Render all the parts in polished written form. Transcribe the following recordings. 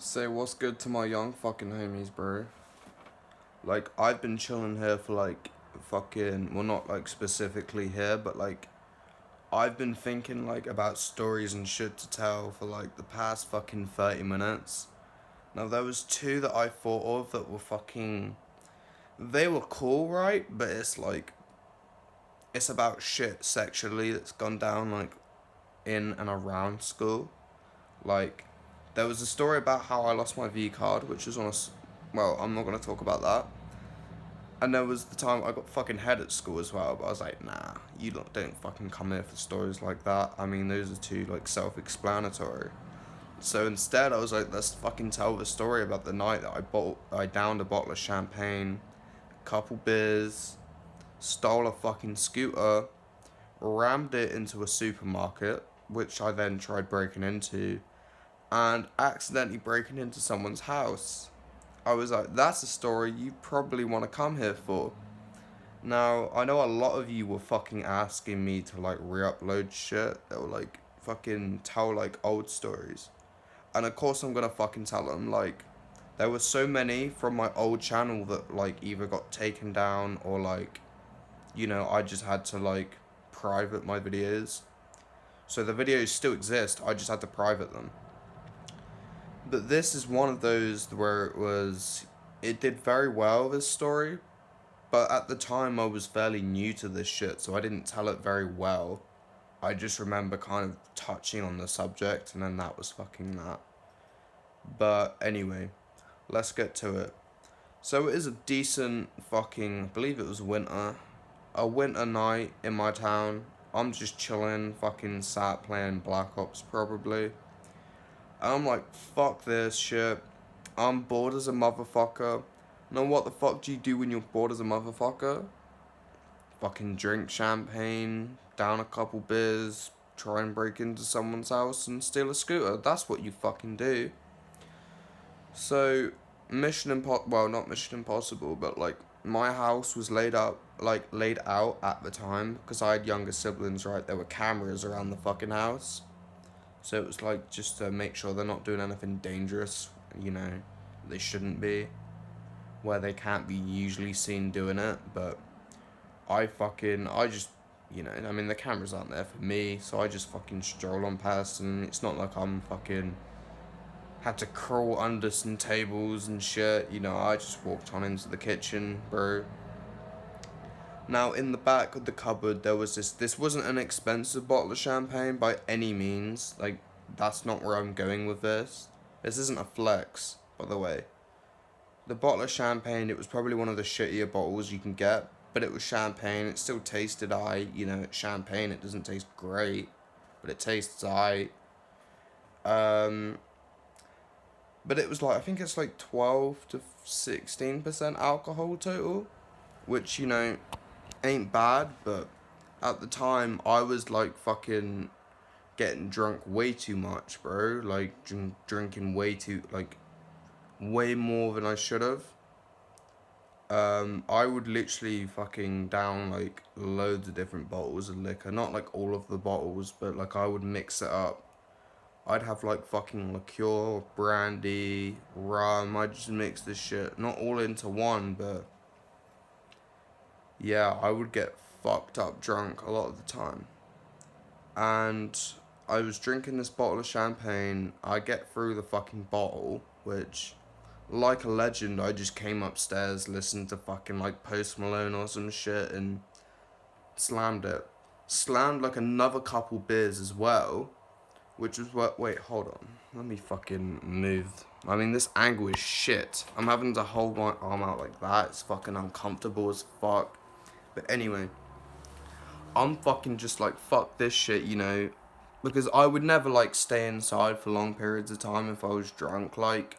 Say what's good to my young fucking homies, bro. Like, I've been chilling here for like fucking, well, not like specifically here, but like, I've been thinking like about stories and shit to tell for like the past fucking 30 minutes. Now, there was two that I thought of that were fucking, they were cool, right? But it's like, it's about shit sexually that's gone down like in and around school. Like, there was a story about how I lost my V card, which was on a, well, I'm not gonna talk about that. And there was the time I got fucking head at school as well, but I was like, nah, you don't fucking come here for stories like that. I mean, those are two, like, self-explanatory. So instead, I was like, let's fucking tell the story about the night that I downed a bottle of champagne, a couple beers, stole a fucking scooter, rammed it into a supermarket, which I then tried breaking into, and accidentally breaking into someone's house. I was like, that's a story you probably want to come here for. Now, I know a lot of you were fucking asking me to like re-upload shit that will like fucking tell like old stories. And of course I'm gonna fucking tell them. Like, there were so many from my old channel that like either got taken down or like, I just had to like private my videos. So the videos still exist, I just had to private them. But this is one of those where it did very well, this story, but at the time, I was fairly new to this shit, so I didn't tell it very well. I just remember kind of touching on the subject, and then that was fucking that. But anyway, let's get to it. So it is a decent fucking, I believe it was winter. A winter night in my town. I'm just chilling, fucking sat playing Black Ops probably. And I'm like, fuck this shit. I'm bored as a motherfucker. Know what the fuck do you do when you're bored as a motherfucker? Fucking drink champagne, down a couple beers, try and break into someone's house and steal a scooter. That's what you fucking do. So, well, not Mission Impossible, but like my house was laid out at the time because I had younger siblings, right? There were cameras around the fucking house. So it was like just to make sure they're not doing anything dangerous, you know, they shouldn't be, where they can't be usually seen doing it, but I just, I mean, the cameras aren't there for me, so I just fucking stroll on past, and it's not like I'm fucking had to crawl under some tables and shit, I just walked on into the kitchen, bro. Now, in the back of the cupboard, there was this wasn't an expensive bottle of champagne by any means, like, that's not where I'm going with this. This isn't a flex, by the way. The bottle of champagne, it was probably one of the shittier bottles you can get, but it was champagne. It still tasted it's champagne. It doesn't taste great, but it tastes aight. Um, but it was like, I think it's like 12 to 16% alcohol total, which, ain't bad, but at the time, I was like fucking getting drunk way too much, bro. Like, drinking way more than I should have. I would literally fucking down like loads of different bottles of liquor. Not like all of the bottles, but like I would mix it up. I'd have like fucking liqueur, brandy, rum. I just mix this shit. Not all into one, but yeah, I would get fucked up drunk a lot of the time. And I was drinking this bottle of champagne. I get through the fucking bottle, which like a legend, I just came upstairs, listened to fucking like Post Malone or some shit, and slammed it. Slammed like another couple beers as well, which was what. Wait, hold on. Let me fucking move. I mean, this angle is shit. I'm having to hold my arm out like that. It's fucking uncomfortable as fuck. But anyway, I'm fucking just like, fuck this shit, because I would never like stay inside for long periods of time if I was drunk. Like,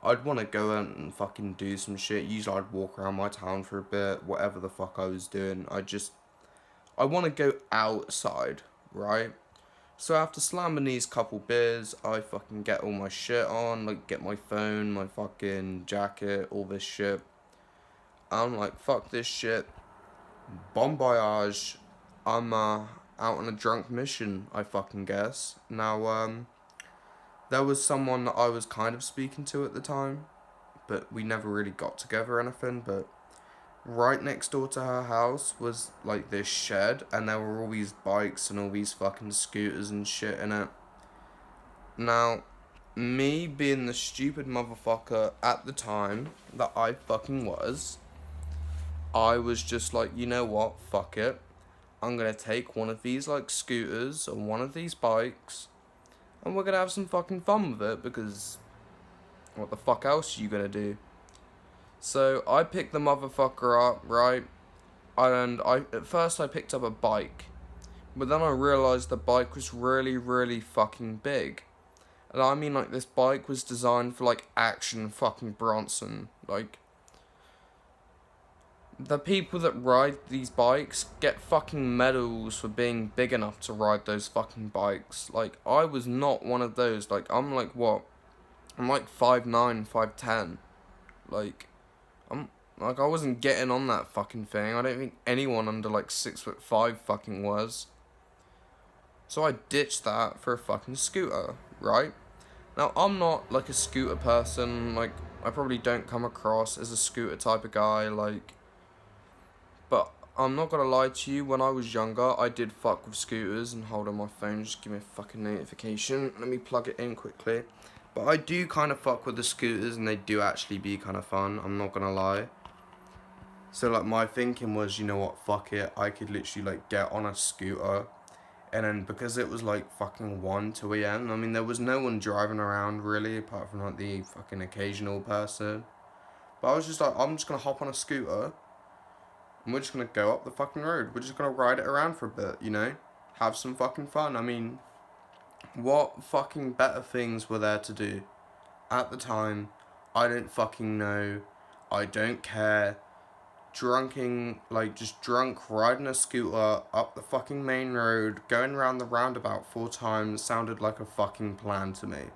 I'd want to go out and fucking do some shit. Usually I'd walk around my town for a bit, whatever the fuck I was doing. I want to go outside, right? So after slamming these couple beers, I fucking get all my shit on, like get my phone, my fucking jacket, all this shit. I'm like, fuck this shit. Bon voyage. I'm out on a drunk mission, I fucking guess. Now, there was someone that I was kind of speaking to at the time, but we never really got together or anything, but right next door to her house was like this shed, and there were all these bikes and all these fucking scooters and shit in it. Now, me being the stupid motherfucker at the time that I fucking was, I was just like, you know what, fuck it. I'm gonna take one of these like scooters or one of these bikes, and we're gonna have some fucking fun with it, because what the fuck else are you gonna do? So I picked the motherfucker up, right? And at first I picked up a bike, but then I realised the bike was really, really fucking big. And I mean, like, this bike was designed for, like, Action fucking Bronson. Like, the people that ride these bikes get fucking medals for being big enough to ride those fucking bikes. Like, I was not one of those. Like, I'm like, what? I'm like 5'9", 5'10". Like, I wasn't getting on that fucking thing. I don't think anyone under, like, 6'5" fucking was. So I ditched that for a fucking scooter, right? Now, I'm not, like, a scooter person. Like, I probably don't come across as a scooter type of guy, like... But I'm not gonna lie to you, when I was younger, I did fuck with scooters. And hold on, my phone just give me a fucking notification. Let me plug it in quickly. But I do kind of fuck with the scooters, and they do actually be kind of fun, I'm not gonna lie. So, like, my thinking was, you know what, fuck it. I could literally, like, get on a scooter. And then, because it was, like, fucking 1, 2 a.m., I mean, there was no one driving around, really, apart from, like, the fucking occasional person. But I was just like, I'm just gonna hop on a scooter, and we're just gonna go up the fucking road. We're just gonna ride it around for a bit, you know? Have some fucking fun. I mean, what fucking better things were there to do? At the time, I don't fucking know. I don't care. Just drunk, riding a scooter up the fucking main road, going around the roundabout 4 times sounded like a fucking plan to me.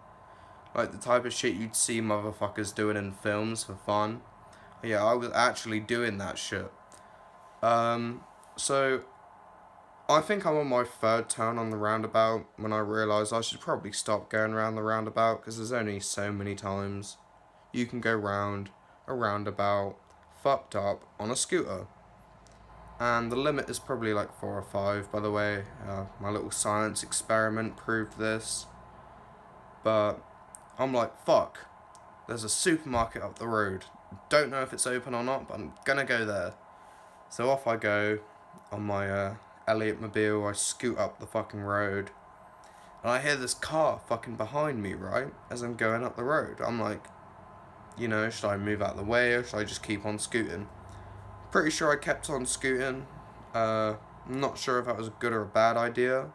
Like the type of shit you'd see motherfuckers doing in films for fun. Yeah, I was actually doing that shit. So I think I'm on my 3rd turn on the roundabout when I realised I should probably stop going around the roundabout, because there's only so many times you can go round a roundabout fucked up on a scooter. And the limit is probably like 4 or 5, by the way. My little science experiment proved this. But I'm like, fuck, there's a supermarket up the road. Don't know if it's open or not, but I'm gonna go there. So off I go on my Elliott Mobile. I scoot up the fucking road, and I hear this car fucking behind me, right, as I'm going up the road. I'm like, you know, should I move out of the way, or should I just keep on scooting? Pretty sure I kept on scooting. I'm not sure if that was a good or a bad idea.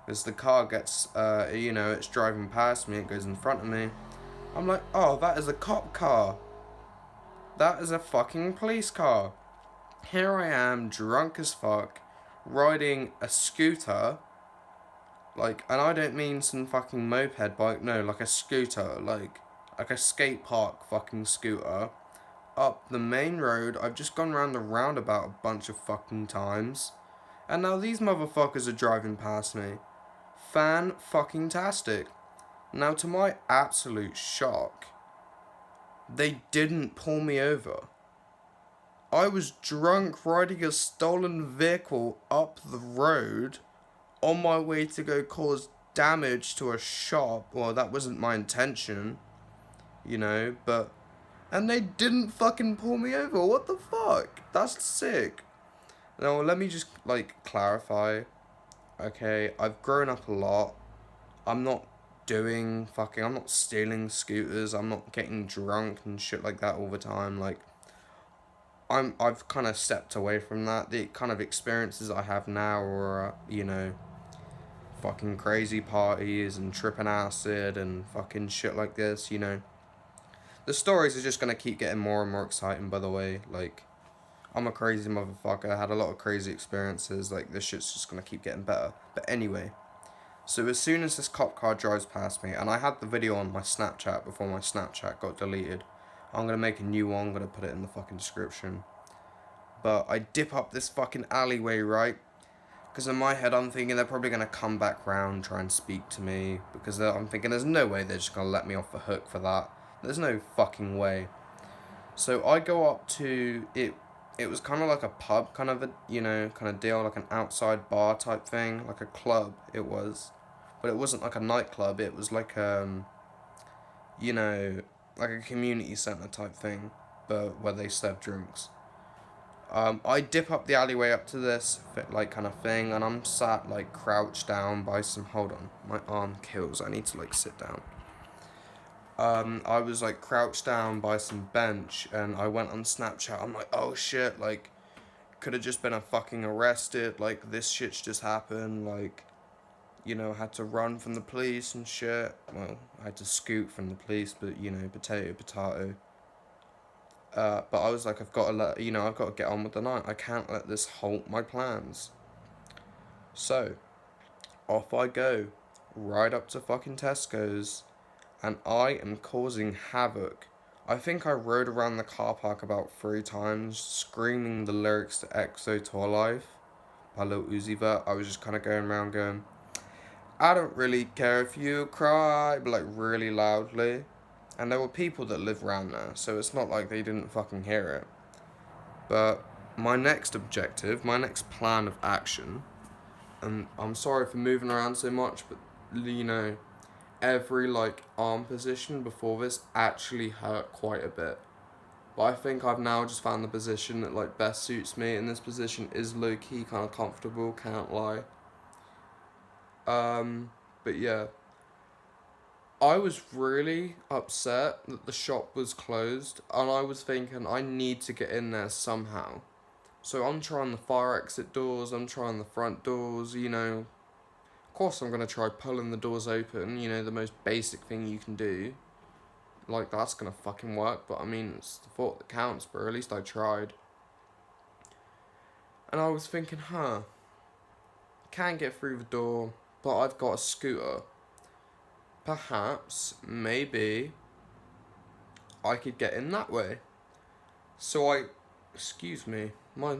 As the car gets, it's driving past me, it goes in front of me. I'm like, oh, that is a cop car. That is a fucking police car. Here I am, drunk as fuck, riding a scooter. Like, and I don't mean some fucking moped bike, no, like a scooter, like a skate park fucking scooter. Up the main road. I've just gone around the roundabout a bunch of fucking times, and now these motherfuckers are driving past me. Fan-fucking-tastic. Now, to my absolute shock, they didn't pull me over. I was drunk riding a stolen vehicle up the road on my way to go cause damage to a shop. Well, that wasn't my intention, you know, but... And they didn't fucking pull me over. What the fuck? That's sick. Now, let me just, like, clarify. Okay, I've grown up a lot. I'm not I'm not stealing scooters. I'm not getting drunk and shit like that all the time. Like, I've kind of stepped away from that. The kind of experiences I have now are, fucking crazy parties and tripping acid and fucking shit like this, you know. The stories are just gonna keep getting more and more exciting, by the way. Like, I'm a crazy motherfucker. I had a lot of crazy experiences. Like, this shit's just gonna keep getting better. But anyway, so as soon as this cop car drives past me, and I had the video on my Snapchat before my Snapchat got deleted. I'm gonna make a new one. I'm gonna put it in the fucking description. But I dip up this fucking alleyway, right? Because in my head, I'm thinking they're probably going to come back round, try and speak to me. Because I'm thinking there's no way they're just going to let me off the hook for that. There's no fucking way. So I go up to it. It was kind of like a pub kind of a, kind of deal, like an outside bar type thing, like a club it was. But it wasn't like a nightclub, it was like, you know, like a community centre type thing, but where they serve drinks. I dip up the alleyway up to this, like, kind of thing, and I'm sat, like, crouched down by some, hold on, my arm kills, I need to, like, sit down. I was, like, crouched down by some bench, and I went on Snapchat, I'm like, oh shit, like, could have just been a fucking arrested, like, this shit's just happened, like, had to run from the police and shit. Well, I had to scoot from the police, but, potato. But I was like, I've got to get on with the night. I can't let this halt my plans. So, off I go, right up to fucking Tesco's, and I am causing havoc. I think I rode around the car park about 3 times, screaming the lyrics to EXO Tour Life by Lil Uzi Vert. I was just kind of going around going, I don't really care if you cry, but like really loudly. And there were people that live around there, so it's not like they didn't fucking hear it. But my next objective, my next plan of action, and I'm sorry for moving around so much, but every like arm position before this actually hurt quite a bit. But I think I've now just found the position that like best suits me, and this position is low key kind of comfortable, can't lie. But yeah. I was really upset that the shop was closed, and I was thinking I need to get in there somehow. So I'm trying the fire exit doors, I'm trying the front doors, Of course I'm going to try pulling the doors open, the most basic thing you can do. Like, that's going to fucking work, but I mean, it's the thought that counts, but at least I tried. And I was thinking, can't get through the door, but I've got a scooter. Perhaps, maybe, I could get in that way. So excuse me, I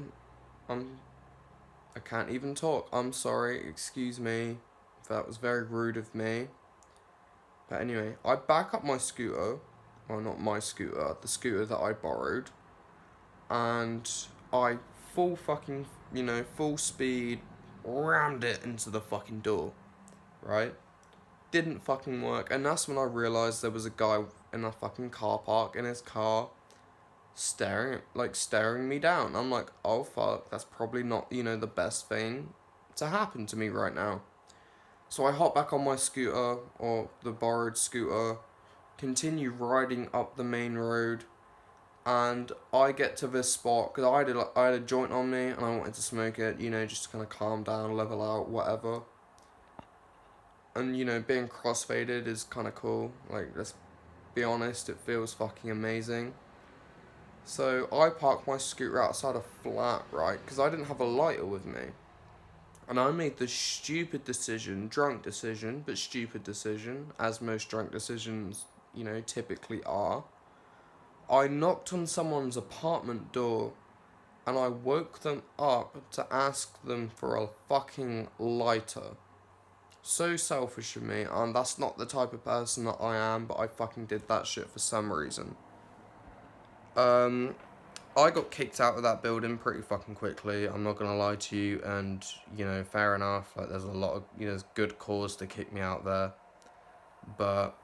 can't even talk. I'm sorry, excuse me. That was very rude of me. But anyway, I back up my scooter, well, not my scooter, the scooter that I borrowed, and I full speed rammed it into the fucking door, right? Didn't fucking work, and that's when I realised there was a guy in a fucking car park in his car staring me down. I'm like, oh fuck, that's probably not, the best thing to happen to me right now. So I hop back on my scooter, or the borrowed scooter, continue riding up the main road, and I get to this spot, because I had a joint on me, and I wanted to smoke it, just to kind of calm down, level out, whatever. And, being crossfaded is kind of cool. Like, let's be honest, it feels fucking amazing. So, I parked my scooter outside a flat, right? Because I didn't have a lighter with me. And I made the stupid decision, drunk decision, but stupid decision, as most drunk decisions, typically are. I knocked on someone's apartment door, and I woke them up to ask them for a fucking lighter. So selfish of me, and that's not the type of person that I am, but I fucking did that shit for some reason. I got kicked out of that building pretty fucking quickly, I'm not gonna lie to you, and, fair enough, like, there's a lot of, there's good cause to kick me out there, but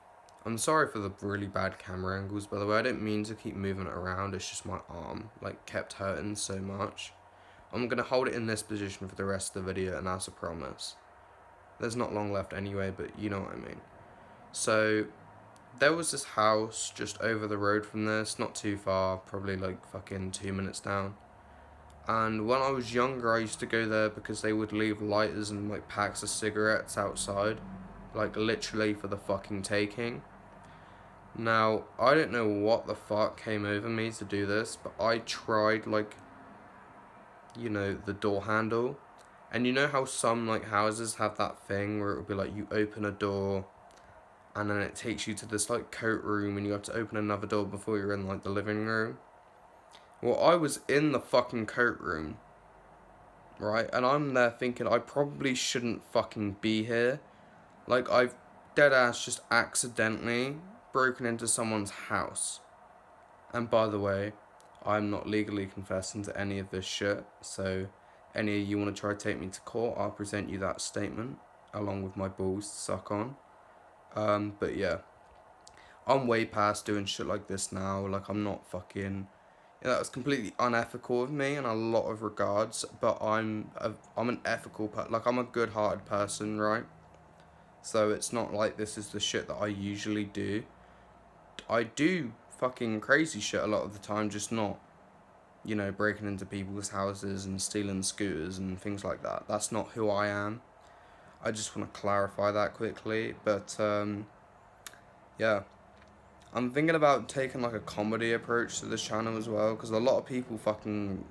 I'm sorry for the really bad camera angles, by the way. I didn't mean to keep moving it around, it's just my arm, like, kept hurting so much. I'm gonna hold it in this position for the rest of the video, and that's a promise. There's not long left anyway, but you know what I mean. So, there was this house just over the road from this, not too far, probably like fucking 2 minutes down. And when I was younger, I used to go there because they would leave lighters and like packs of cigarettes outside, like literally for the fucking taking. Now, I don't know what the fuck came over me to do this, but I tried like, the door handle. And you know how some like houses have that thing where it would be like you open a door and then it takes you to this like coat room and you have to open another door before you're in like the living room? Well, I was in the fucking coat room right? And I'm there thinking I probably shouldn't fucking be here. Like, I've dead ass just accidentally broken into someone's house. And by the way, I'm not legally confessing to any of this shit, so any of you want to try to take me to court, I'll present you that statement along with my balls to suck on. But yeah, I'm way past doing shit like this now. Like, I'm not fucking. Yeah, that was completely unethical of me in a lot of regards, but I'm an ethical like I'm a good-hearted person, right? So it's not like this is the shit that I usually do. I do fucking crazy shit a lot of the time, just not, you know, breaking into people's houses and stealing scooters and things like that. That's not who I am. I just want to clarify that quickly, but yeah. I'm thinking about taking like a comedy approach to this channel as well, because a lot of people fucking,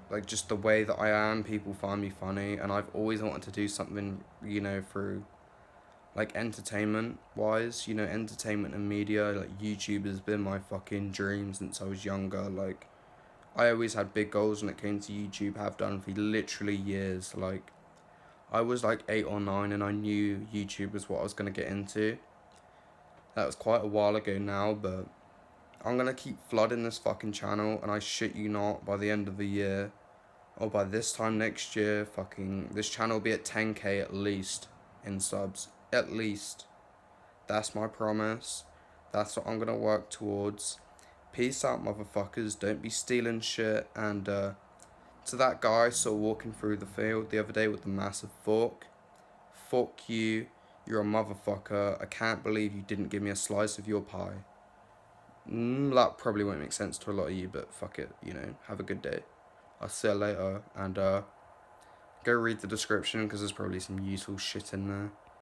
like, just the way that I am, people find me funny, and I've always wanted to do something, you know, through like entertainment wise, you know, entertainment and media. Like, YouTube has been my fucking dream since I was younger. Like, I always had big goals when it came to YouTube, have done for literally years. Like, I was like 8 or 9 and I knew YouTube was what I was going to get into. That was quite a while ago now, but I'm going to keep flooding this fucking channel, and I shit you not, by the end of the year, or by this time next year, fucking, this channel will be at 10k at least in subs. At least. That's my promise. That's what I'm going to work towards. Peace out, motherfuckers. Don't be stealing shit. And to that guy I saw walking through the field the other day with the massive fork, fuck you. You're a motherfucker. I can't believe you didn't give me a slice of your pie. That probably won't make sense to a lot of you, but fuck it, you know. Have a good day. I'll see you later, and go read the description, because there's probably some useful shit in there.